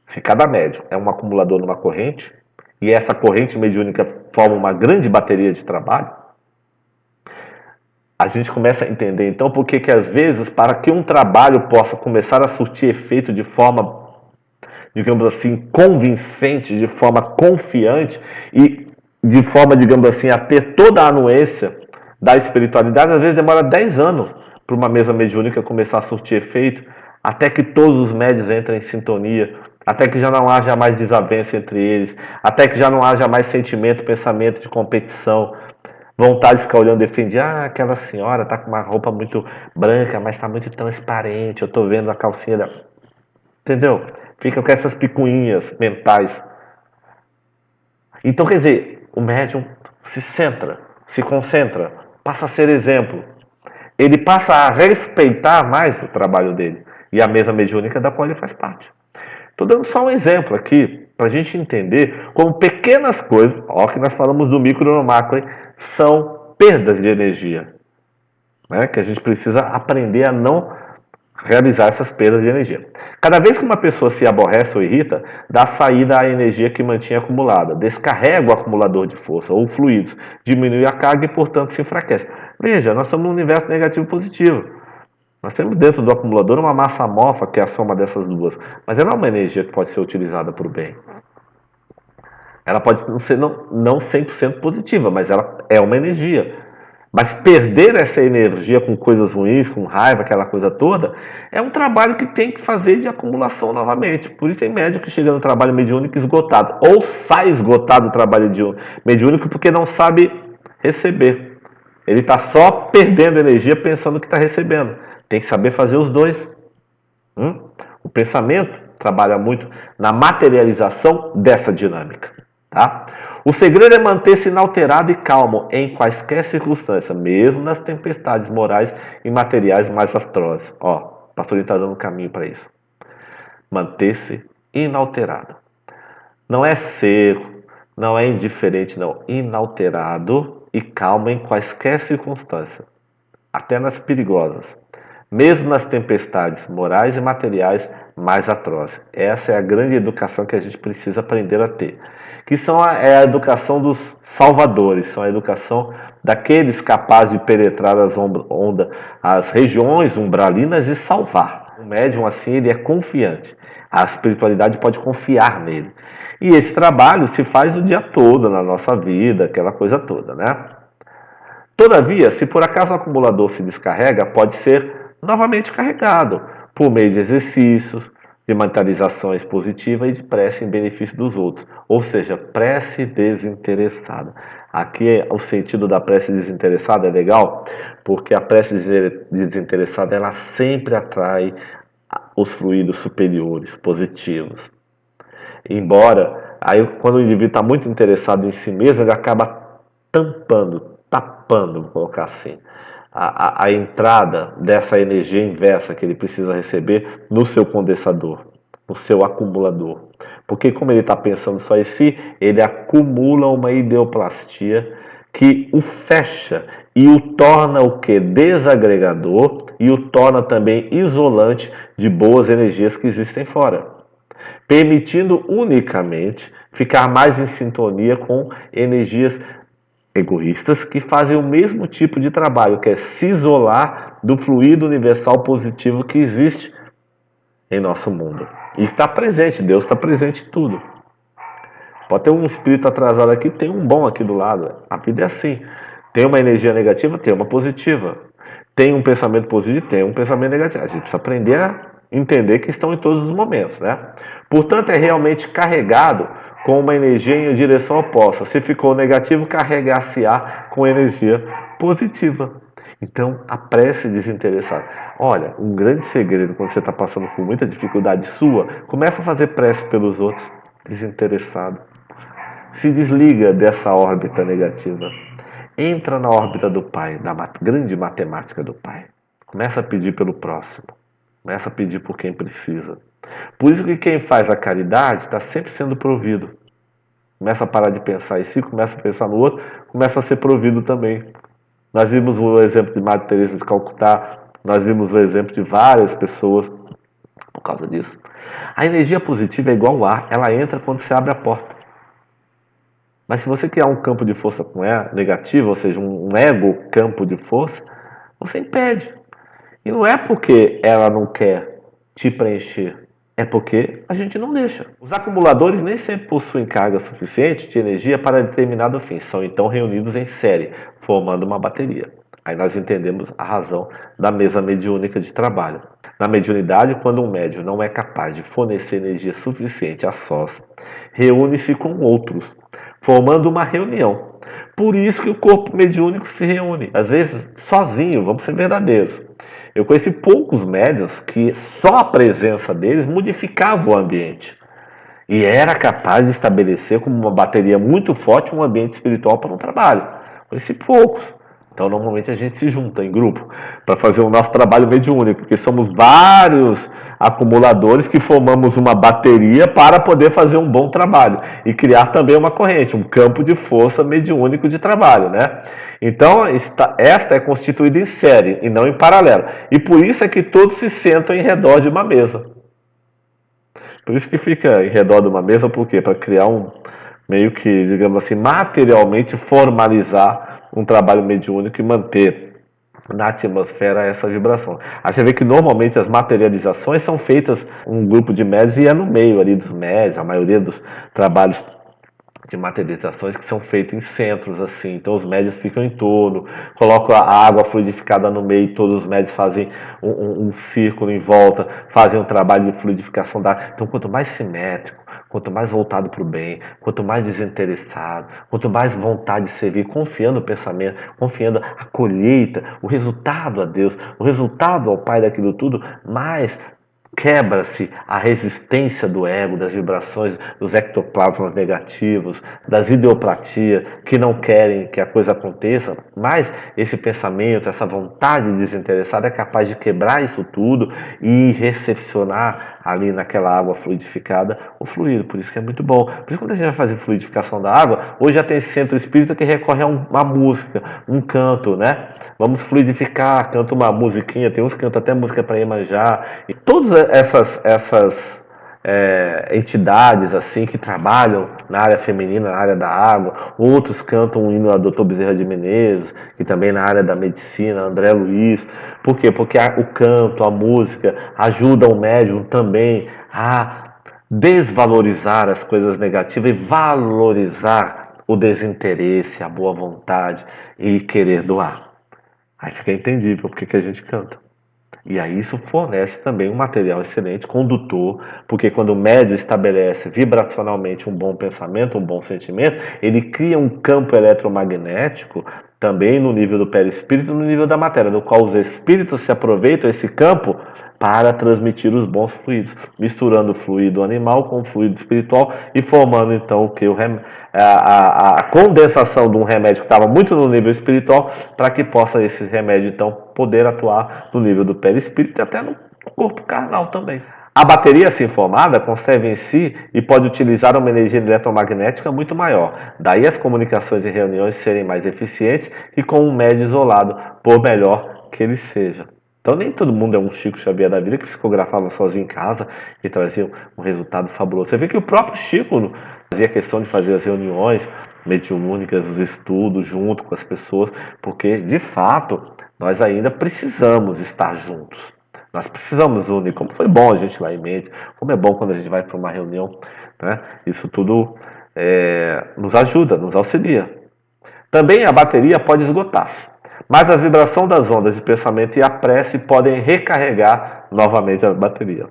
Se cada médium é um acumulador numa corrente, e essa corrente mediúnica forma uma grande bateria de trabalho, a gente começa a entender então por que às vezes, para que um trabalho possa começar a surtir efeito de forma, digamos assim, convincente, de forma confiante e de forma, digamos assim, a ter toda a anuência da espiritualidade, às vezes demora 10 anos para uma mesa mediúnica começar a surtir efeito, até que todos os médios entrem em sintonia, até que já não haja mais desavença entre eles, até que já não haja mais sentimento, pensamento de competição, vontade de ficar olhando e defender, aquela senhora tá com uma roupa muito branca, mas tá muito transparente, eu tô vendo a calcinha dela. Entendeu? Fica com essas picuinhas mentais. Então, quer dizer, o médium se centra, se concentra, passa a ser exemplo. Ele passa a respeitar mais o trabalho dele e a mesa mediúnica da qual ele faz parte. Estou dando só um exemplo aqui para a gente entender como pequenas coisas, ó, que nós falamos do micro e do macro, são perdas de energia, né? Que a gente precisa aprender a não realizar essas perdas de energia. Cada vez que uma pessoa se aborrece ou irrita, dá saída à energia que mantinha acumulada, descarrega o acumulador de força ou fluidos, diminui a carga e, portanto, se enfraquece. Veja, nós somos um universo negativo e positivo. Nós temos dentro do acumulador uma massa amorfa, que é a soma dessas duas, mas ela é uma energia que pode ser utilizada para o bem. Ela pode não ser não 100% positiva, mas ela é uma energia. Mas perder essa energia com coisas ruins, com raiva, aquela coisa toda, é um trabalho que tem que fazer de acumulação novamente. Por isso tem médico que chega no trabalho mediúnico esgotado, ou sai esgotado do trabalho mediúnico porque não sabe receber. Ele está só perdendo energia pensando que está recebendo. Tem que saber fazer os dois. O pensamento trabalha muito na materialização dessa dinâmica. Tá? O segredo é manter-se inalterado e calmo em quaisquer circunstâncias, mesmo nas tempestades morais e materiais mais atrozes. Ó, o pastor está dando um caminho para isso. Manter-se inalterado. Não é seco, não é indiferente, não. Inalterado e calmo em quaisquer circunstâncias, até nas perigosas, mesmo nas tempestades morais e materiais mais atrozes. Essa é a grande educação que a gente precisa aprender a ter, que é a educação dos salvadores, são a educação daqueles capazes de penetrar as regiões umbralinas e salvar. O médium, assim, ele é confiante. A espiritualidade pode confiar nele. E esse trabalho se faz o dia todo na nossa vida, aquela coisa toda, né? Todavia, se por acaso o acumulador se descarrega, pode ser novamente carregado por meio de exercícios, de mentalizações positivas e de prece em benefício dos outros, ou seja, prece desinteressada. Aqui o sentido da prece desinteressada é legal, porque a prece desinteressada ela sempre atrai os fluidos superiores, positivos. Embora, aí quando o indivíduo está muito interessado em si mesmo, ele acaba tapando, vou colocar assim, a entrada dessa energia inversa que ele precisa receber no seu condensador, no seu acumulador. Porque como ele está pensando só em si, ele acumula uma ideoplastia que o fecha e o torna o que? Desagregador e o torna também isolante de boas energias que existem fora, permitindo unicamente ficar mais em sintonia com energias egoístas que fazem o mesmo tipo de trabalho, que é se isolar do fluido universal positivo que existe em nosso mundo. E está presente, Deus está presente em tudo. Pode ter um espírito atrasado aqui, tem um bom aqui do lado. A vida é assim. Tem uma energia negativa, tem uma positiva. Tem um pensamento positivo, tem um pensamento negativo. A gente precisa aprender a entender que estão em todos os momentos, né? Portanto, é realmente carregado com uma energia em direção oposta. Se ficou negativo, carregar-se-á com energia positiva. Então, a prece desinteressada. Olha, um grande segredo quando você está passando por muita dificuldade sua, começa a fazer prece pelos outros, desinteressado. Se desliga dessa órbita negativa. Entra na órbita do Pai, da grande matemática do Pai. Começa a pedir pelo próximo. Começa a pedir por quem precisa. Por isso que quem faz a caridade está sempre sendo provido. Começa a parar de pensar em si, começa a pensar no outro, começa a ser provido também. Nós vimos o exemplo de Madre Teresa de Calcutá, nós vimos o exemplo de várias pessoas por causa disso. A energia positiva é igual ao ar, ela entra quando você abre a porta. Mas se você criar um campo de força com ela, negativo, ou seja, um ego campo de força, você impede. E não é porque ela não quer te preencher, é porque a gente não deixa. Os acumuladores nem sempre possuem carga suficiente de energia para determinado fim, são então reunidos em série, formando uma bateria. Aí nós entendemos a razão da mesa mediúnica de trabalho. Na mediunidade, quando um médium não é capaz de fornecer energia suficiente a sós, reúne-se com outros, formando uma reunião. Por isso que o corpo mediúnico se reúne, às vezes sozinho, vamos ser verdadeiros. Eu conheci poucos médiuns que só a presença deles modificava o ambiente. E era capaz de estabelecer como uma bateria muito forte um ambiente espiritual para um trabalho. Conheci poucos. Então, normalmente a gente se junta em grupo para fazer o nosso trabalho mediúnico, porque somos vários acumuladores que formamos uma bateria para poder fazer um bom trabalho e criar também uma corrente, um campo de força mediúnico de trabalho, né? Então, esta é constituída em série e não em paralelo. E por isso é que todos se sentam em redor de uma mesa. Por isso que fica em redor de uma mesa, por quê? Para criar meio que, digamos assim, materialmente formalizar um trabalho mediúnico e manter na atmosfera essa vibração. Aí você vê que normalmente as materializações são feitas um grupo de médios e é no meio ali dos médios, a maioria dos trabalhos de materializações que são feitos em centros assim, então os médios ficam em torno, colocam a água fluidificada no meio e todos os médios fazem um círculo em volta, fazem um trabalho de fluidificação da água. Então quanto mais simétrico, quanto mais voltado para o bem, quanto mais desinteressado, quanto mais vontade de servir, confiando no pensamento, confiando a colheita, o resultado a Deus, o resultado ao Pai daquilo tudo, mais quebra-se a resistência do ego, das vibrações, dos ectoplasmas negativos, das ideoplatias que não querem que a coisa aconteça, mas esse pensamento, essa vontade desinteressada é capaz de quebrar isso tudo e recepcionar ali naquela água fluidificada o fluido. Por isso que é muito bom. Por isso que quando a gente vai fazer fluidificação da água, hoje já tem centro espírita que recorre a uma música, um canto, né? Vamos fluidificar, canta uma musiquinha, tem uns que cantam até música para Iemanjá. E todas essas entidades assim que trabalham na área feminina, na área da água, outros cantam um hino a Dr. Bezerra de Menezes, que também na área da medicina, André Luiz. Por quê? Porque o canto, a música ajuda o médium também a desvalorizar as coisas negativas e valorizar o desinteresse, a boa vontade e querer doar. Aí fica entendível porque que a gente canta. E aí isso fornece também um material excelente, condutor, porque quando o médium estabelece vibracionalmente um bom pensamento, um bom sentimento, ele cria um campo eletromagnético também no nível do perispírito e no nível da matéria, no qual os espíritos se aproveitam desse campo para transmitir os bons fluidos, misturando o fluido animal com o fluido espiritual e formando então o que? A condensação de um remédio que estava muito no nível espiritual para que possa esse remédio então poder atuar no nível do perispírito e até no corpo carnal também. A bateria assim formada conserva em si e pode utilizar uma energia eletromagnética muito maior. Daí as comunicações e reuniões serem mais eficientes e com um médio isolado, por melhor que ele seja. Então nem todo mundo é um Chico Xavier da vida que psicografava sozinho em casa e trazia um resultado fabuloso. Você vê que o próprio Chico fazia questão de fazer as reuniões mediúnicas, os estudos junto com as pessoas, porque de fato nós ainda precisamos estar juntos. Nós precisamos unir. Como foi bom a gente lá em mente, como é bom quando a gente vai para uma reunião, né? Isso tudo nos ajuda, nos auxilia. Também a bateria pode esgotar-se, mas a vibração das ondas de pensamento e a prece podem recarregar novamente a bateria.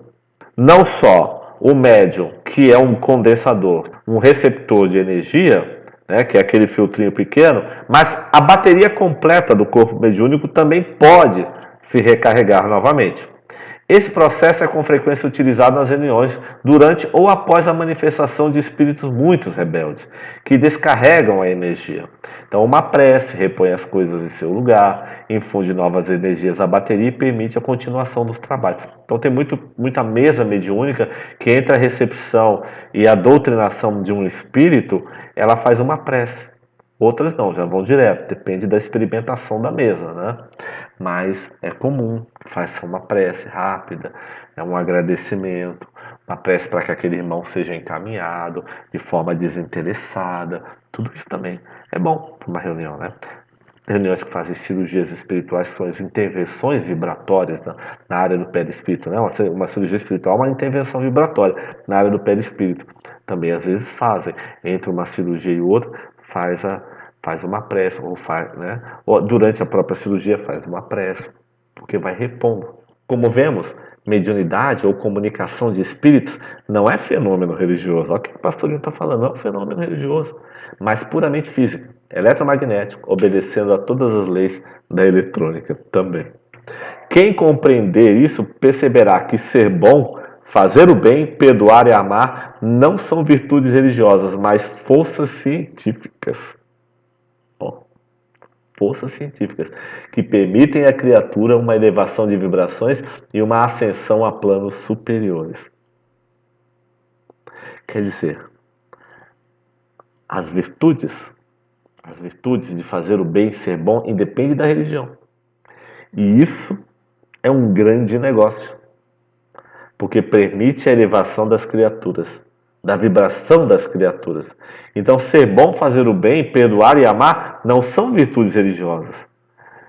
Não só o médium, que é um condensador, um receptor de energia, né, que é aquele filtrinho pequeno, mas a bateria completa do corpo mediúnico também pode se recarregar novamente. Esse processo é com frequência utilizado nas reuniões durante ou após a manifestação de espíritos muito rebeldes, que descarregam a energia. Então, uma prece repõe as coisas em seu lugar, infunde novas energias à bateria e permite a continuação dos trabalhos. Então, tem muita mesa mediúnica que entre a recepção e a doutrinação de um espírito, ela faz uma prece. Outras não, já vão direto, depende da experimentação da mesa, né? Mas é comum, faz uma prece rápida, é um agradecimento, uma prece para que aquele irmão seja encaminhado de forma desinteressada, tudo isso também é bom para uma reunião, né? Reuniões que fazem cirurgias espirituais são as intervenções vibratórias na área do perispírito, né? Uma cirurgia espiritual é uma intervenção vibratória na área do perispírito. Também às vezes fazem, entre uma cirurgia e outra, faz uma prece, ou faz, né? Ou durante a própria cirurgia faz uma prece, porque vai repondo. Como vemos, mediunidade ou comunicação de espíritos não é fenômeno religioso. Olha o que o pastorinho está falando, não é um fenômeno religioso, mas puramente físico, eletromagnético, obedecendo a todas as leis da eletrônica também. Quem compreender isso perceberá que ser bom, fazer o bem, perdoar e amar não são virtudes religiosas, mas forças científicas. Forças científicas que permitem à criatura uma elevação de vibrações e uma ascensão a planos superiores. Quer dizer, as virtudes de fazer o bem, ser bom, independe da religião. E isso é um grande negócio, porque permite a elevação das criaturas, da vibração das criaturas. Então, ser bom, fazer o bem, perdoar e amar não são virtudes religiosas.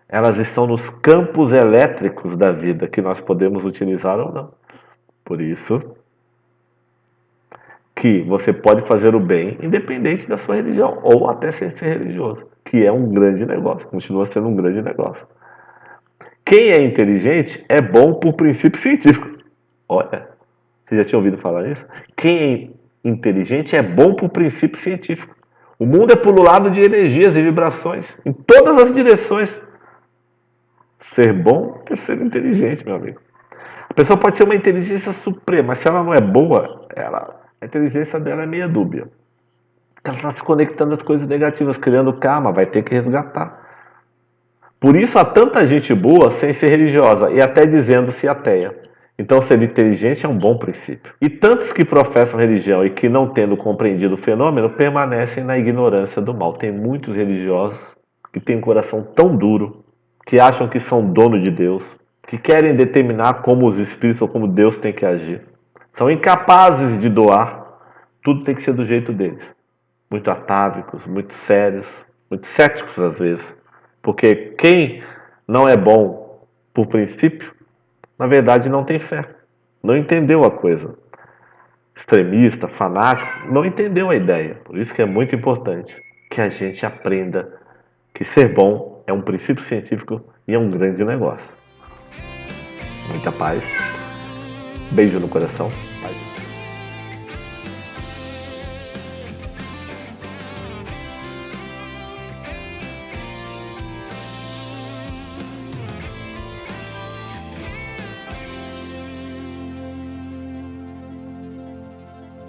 Elas estão nos campos elétricos da vida, que nós podemos utilizar ou não. Por isso que você pode fazer o bem independente da sua religião, ou até sem ser religioso, que é um grande negócio, continua sendo um grande negócio. Quem é inteligente é bom por princípio científico. Olha, você já tinha ouvido falar isso? Quem é inteligente é bom por princípio científico. O mundo é pululado de energias e vibrações em todas as direções. Ser bom é ser inteligente, meu amigo. A pessoa pode ser uma inteligência suprema, mas se ela não é boa, a inteligência dela é meia dúbia. Ela está se conectando às coisas negativas, criando karma, vai ter que resgatar. Por isso há tanta gente boa sem ser religiosa e até dizendo-se ateia. Então ser inteligente é um bom princípio. E tantos que professam religião e que não tendo compreendido o fenômeno permanecem na ignorância do mal. Tem muitos religiosos que têm um coração tão duro, que acham que são dono de Deus, que querem determinar como os espíritos ou como Deus tem que agir. São incapazes de doar, tudo tem que ser do jeito deles. Muito atávicos, muito sérios, muito céticos às vezes. Porque quem não é bom por princípio, na verdade não tem fé. Não entendeu a coisa. Extremista, fanático, não entendeu a ideia. Por isso que é muito importante que a gente aprenda que ser bom é um princípio científico e é um grande negócio. Muita paz. Beijo no coração. Paz.